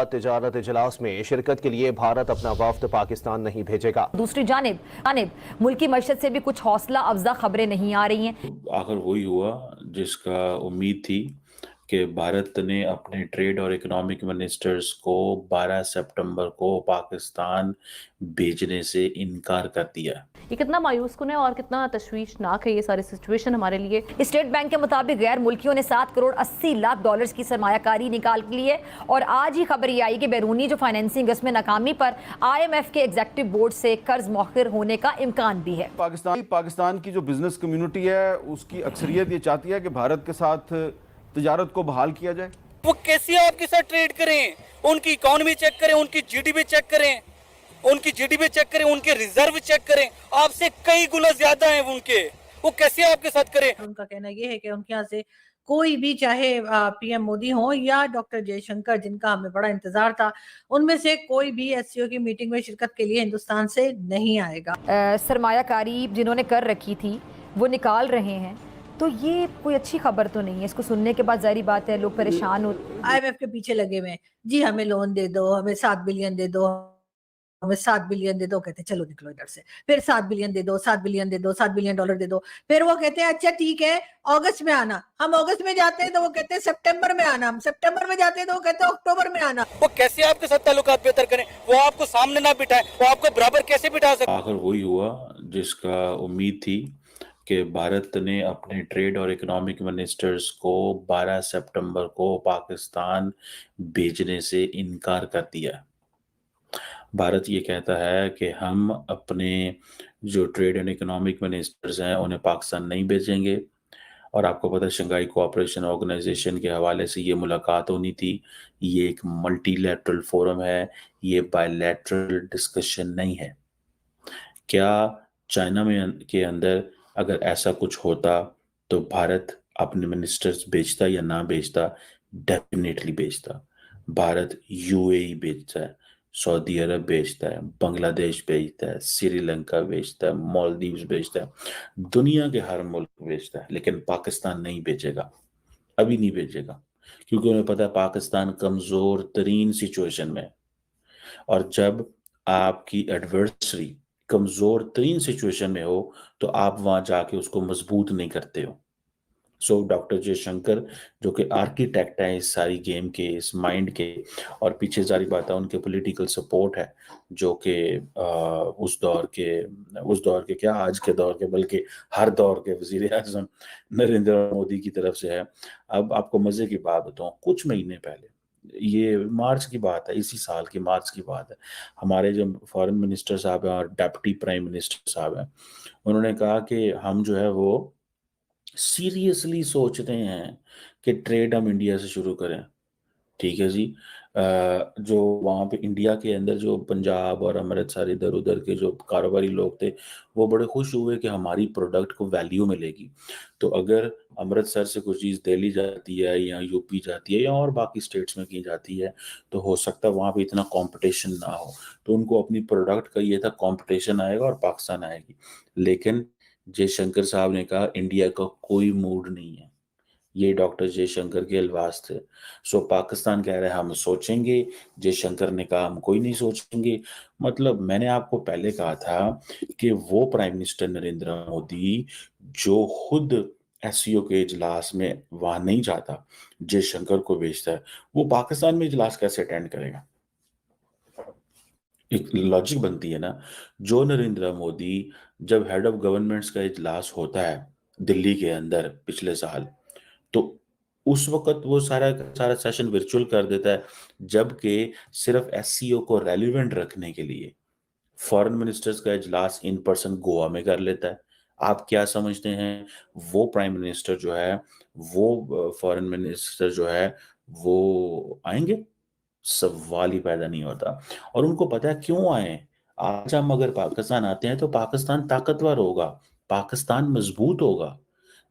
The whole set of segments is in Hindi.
तजारत इजलास में शिरकत के लिए भारत अपना वफ्द पाकिस्तान नहीं भेजेगा। दूसरी जानिब मुल्की मईशत से भी कुछ हौसला अफजा खबरें नहीं आ रही हैं। आखिर वही हुआ जिसका उम्मीद थी कि भारत ने अपने ट्रेड और इकोनॉमिक मिनिस्टर्स को 12 सितंबर को पाकिस्तान भेजने से इनकार कर दिया। ये कितना मायूस कुन है और कितना तशवीशनाक है ये सारी सिचुएशन हमारे लिए। स्टेट बैंक के मुताबिक गैर मुल्कियों ने 7 करोड़ 80 लाख डॉलर्स की सरमायाकारी निकाल ली है और आज ही खबर ये आई कि बैरूनी जो फाइनेंसिंग उसमें नाकामी पर IMF के एग्जीक्यूटिव बोर्ड से कर्ज मौखिर होने का इम्कान भी है। पाकिस्तान की जो बिजनेस कम्युनिटी है उसकी अक्सरियत ये चाहती है कि भारत के साथ तजारत को बहाल किया जाए। वो कैसे आपके साथ ट्रेड करें, उनकी इकोनॉमी चेक करें, उनकी GDP चेक करें, उनके रिजर्व चेक करें, आपसे कई गुना ज्यादा हैं उनके, वो कैसे आपके साथ करें। उनका कहना ये है कि उनके यहाँ से कोई भी, चाहे PM मोदी हो या डॉक्टर जयशंकर जिनका हमें बड़ा इंतजार था, उनमें से कोई भी SCO की मीटिंग में शिरकत के लिए हिंदुस्तान से नहीं आएगा। सरमायाकारी जिन्होंने कर रखी थी वो निकाल रहे हैं, तो ये कोई अच्छी खबर तो नहीं है। इसको सुनने के बाद जारी बात है लोग परेशान हो। IMF के पीछे लगे हुए, जी हमें लोन दे दो, हमें 7 बिलियन दे दो, हमें 7 बिलियन दे दो, कहते चलो निकलो इधर से, फिर 7 बिलियन दे दो, 7 बिलियन दे दो, 7 बिलियन डॉलर दे दो, फिर वो कहते हैं अच्छा ठीक है अगस्त में आना, हम अगस्त में जाते हैं तो वो कहते हैं सितंबर में आना, हम सितंबर में जाते हैं तो वो कहते हैं अक्टूबर में आना। वो कैसे आपके साथ ताल्लुकात बेहतर करें, वो आपको सामने ना बिठाएं, वो आपको बराबर कैसे बिठा सकते। आखिर वही हुआ जिसका उम्मीद थी कि भारत ने अपने ट्रेड और इकोनॉमिक मिनिस्टर्स को 12 सितंबर को पाकिस्तान भेजने से इनकार कर दिया। भारत ये कहता है कि हम अपने जो ट्रेड एंड इकोनॉमिक मिनिस्टर्स हैं उन्हें पाकिस्तान नहीं भेजेंगे। और आपको पता है शंघाई कोऑपरेशन ऑर्गेनाइजेशन के हवाले से ये मुलाकात होनी थी। ये एक मल्टीलैटरल फोरम है, ये बायलैटरल डिस्कशन नहीं है। क्या चाइना में के अंदर अगर ऐसा कुछ होता तो भारत अपने मिनिस्टर्स भेजता या ना भेजता? डेफिनेटली भेजता। भारत UAE भेजता है, सऊदी अरब भेजता है, बांग्लादेश भेजता है, श्रीलंका भेजता है, मालदीव्स भेजता है, दुनिया के हर मुल्क भेजता है, लेकिन पाकिस्तान नहीं भेजेगा, अभी नहीं भेजेगा, क्योंकि उन्हें पता है पाकिस्तान कमजोर तरीन सिचुएशन में है। और जब आपकी एडवर्सरी कमजोर तरीन सिचुएशन में हो तो आप वहां जाके उसको मजबूत नहीं करते हो। सो डॉक्टर जयशंकर जो कि आर्किटेक्ट है इस सारी गेम के, इस माइंड के, और पीछे सारी बात है उनके पॉलिटिकल सपोर्ट है जो कि उस दौर के क्या आज के दौर के बल्कि हर दौर के वजीर आजम नरेंद्र मोदी की तरफ से है। अब आपको मजे की बात बताऊं, कुछ महीने पहले, ये मार्च की बात है, इसी साल की मार्च की बात है, हमारे जो फॉरेन मिनिस्टर साहब हैं और डेप्टी प्राइम मिनिस्टर साहब हैं, उन्होंने कहा कि हम जो है वो सीरियसली सोच रहे हैं कि ट्रेड हम इंडिया से शुरू करें। ठीक है जी। जो वहाँ पे इंडिया के अंदर जो पंजाब और अमृतसर इधर उधर के जो कारोबारी लोग थे वो बड़े खुश हुए कि हमारी प्रोडक्ट को वैल्यू मिलेगी। तो अगर अमृतसर से कुछ चीज़ दिल्ली जाती है या यूपी जाती है या और बाकी स्टेट्स में की जाती है तो हो सकता है वहाँ पे इतना कंपटीशन ना हो, तो उनको अपनी प्रोडक्ट का ये था कंपटीशन आएगा और पाकिस्तान आएगी। लेकिन जयशंकर साहब ने कहा इंडिया का कोई मूड नहीं है। ये डॉक्टर जयशंकर के अल्फाज थे। सो पाकिस्तान कह रहा है हम सोचेंगे, जयशंकर ने कहा हम कोई नहीं सोचेंगे। मतलब मैंने आपको पहले कहा था कि वो प्राइम मिनिस्टर नरेंद्र मोदी जो खुद SCO के इजलास में वहां नहीं जाता, जयशंकर को भेजता है, वो पाकिस्तान में इजलास कैसे अटेंड करेगा? एक लॉजिक बनती है ना। जो नरेंद्र मोदी जब हेड ऑफ गवर्नमेंट्स का इजलास होता है दिल्ली के अंदर पिछले साल, तो उस वक्त वो सारा सारा सेशन वर्चुअल कर देता है, जबकि सिर्फ SCO को रेलिवेंट रखने के लिए फॉरेन मिनिस्टर्स का इजलास इन पर्सन गोवा में कर लेता है। आप क्या समझते हैं वो प्राइम मिनिस्टर जो है, वो फॉरेन मिनिस्टर जो है वो आएंगे? सवाल ही पैदा नहीं होता। और उनको पता है क्यों आए। आज हम अगर पाकिस्तान आते हैं तो पाकिस्तान ताकतवर होगा, पाकिस्तान मजबूत होगा।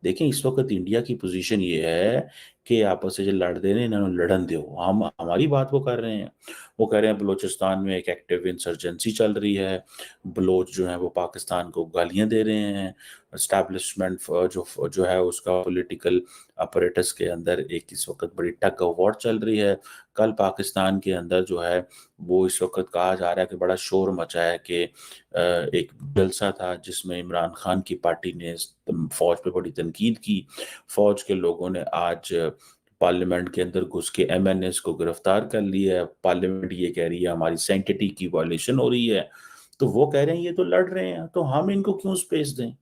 देखें इस वक्त इंडिया की पोजीशन ये है कि आपस से जो लड़ते ने इन्होंने लड़न दो, हम हमारी बात वो कर रहे हैं। वो कह रहे हैं बलूचिस्तान में एक एक्टिव इंसर्जेंसी चल रही है, बलोच जो है वो पाकिस्तान को गालियां दे रहे हैं, एस्टैब्लिशमेंट जो है उसका पॉलिटिकल अपरेटस के अंदर एक इस वक्त बड़ी टग ऑफ वॉर चल रही है। कल पाकिस्तान के अंदर जो है वो इस वक्त कहा जा रहा है कि बड़ा शोर मचा है कि एक जलसा था जिसमें इमरान खान की पार्टी ने फौज पे बड़ी तनकीद की। फौज के लोगों ने आज पार्लियामेंट के अंदर घुस के एमएनएस को गिरफ्तार कर लिया है। पार्लियामेंट ये कह रही है हमारी सैंक्टिटी की वायलेशन हो रही है, तो वो कह रहे हैं ये तो लड़ रहे हैं, तो हम इनको क्यों स्पेस दें,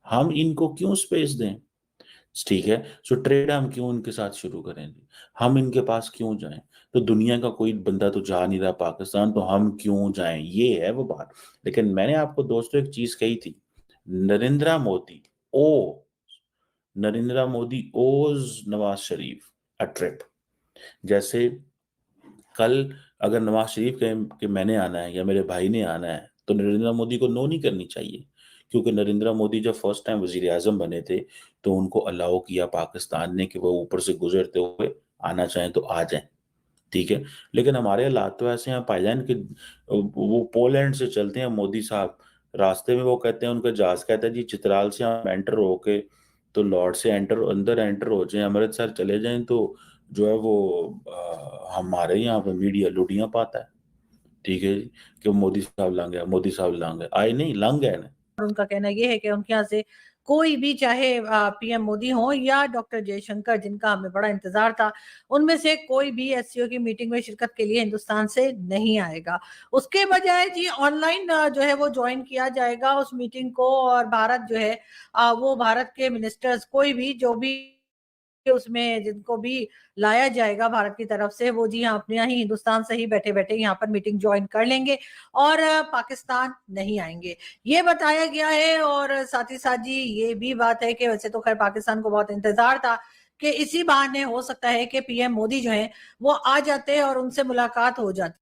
हम इनको क्यों स्पेस दें? ठीक है, सो ट्रेड हम क्यों उनके साथ शुरू करेंगे, हम इनके पास क्यों जाएं? तो दुनिया का कोई बंदा तो जा नहीं रहा पाकिस्तान, तो हम क्यों जाएं, ये है वो बात। लेकिन मैंने आपको दोस्तों एक चीज कही थी, नरेंद्र मोदी ओ नरेंद्र मोदी ओज नवाज शरीफ अ ट्रिप। जैसे कल अगर नवाज शरीफ कहे कि मैंने आना है या मेरे भाई ने आना है, तो नरेंद्र मोदी को नो नहीं करनी चाहिए, क्योंकि नरेंद्र मोदी जब फर्स्ट टाइम वजीर आजम बने थे तो उनको अलाउ किया पाकिस्तान ने कि वो ऊपर से गुजरते हुए आना चाहें तो आ जाएं, ठीक है। लेकिन हमारे हालात तो ऐसे हैं भाईजान कि वो पोलैंड से चलते हैं मोदी साहब, रास्ते में वो कहते हैं, उनका जहाज कहता है जी चित्राल से हम एंटर होके तो लॉर्ड से अंदर एंटर हो जाएं, अमृतसर चले जाएं, तो जो है वो हमारे यहाँ पे मीडिया लुटियां पाता है, ठीक है जी, कि मोदी साहब लंघ गया, मोदी साहब लंघ गए, आए नहीं लंघ गए ना। और उनका कहना यह है कि उनके यहाँ से कोई भी, चाहे पीएम मोदी हो या डॉक्टर जयशंकर, जिनका हमें बड़ा इंतजार था, उनमें से कोई भी एससीओ की मीटिंग में शिरकत के लिए हिंदुस्तान से नहीं आएगा। उसके बजाय जी ऑनलाइन जो है वो ज्वाइन किया जाएगा उस मीटिंग को, और भारत जो है वो भारत के मिनिस्टर्स कोई भी जो भी उसमें जिनको भी लाया जाएगा भारत की तरफ से, वो जी हाँ अपने यहाँ ही हिंदुस्तान से ही बैठे बैठे यहाँ पर मीटिंग ज्वाइन कर लेंगे और पाकिस्तान नहीं आएंगे, ये बताया गया है। और साथ ही साथ जी ये भी बात है कि वैसे तो खैर पाकिस्तान को बहुत इंतजार था कि इसी बहाने हो सकता है कि पीएम मोदी जो है वो आ जाते और उनसे मुलाकात हो जाती।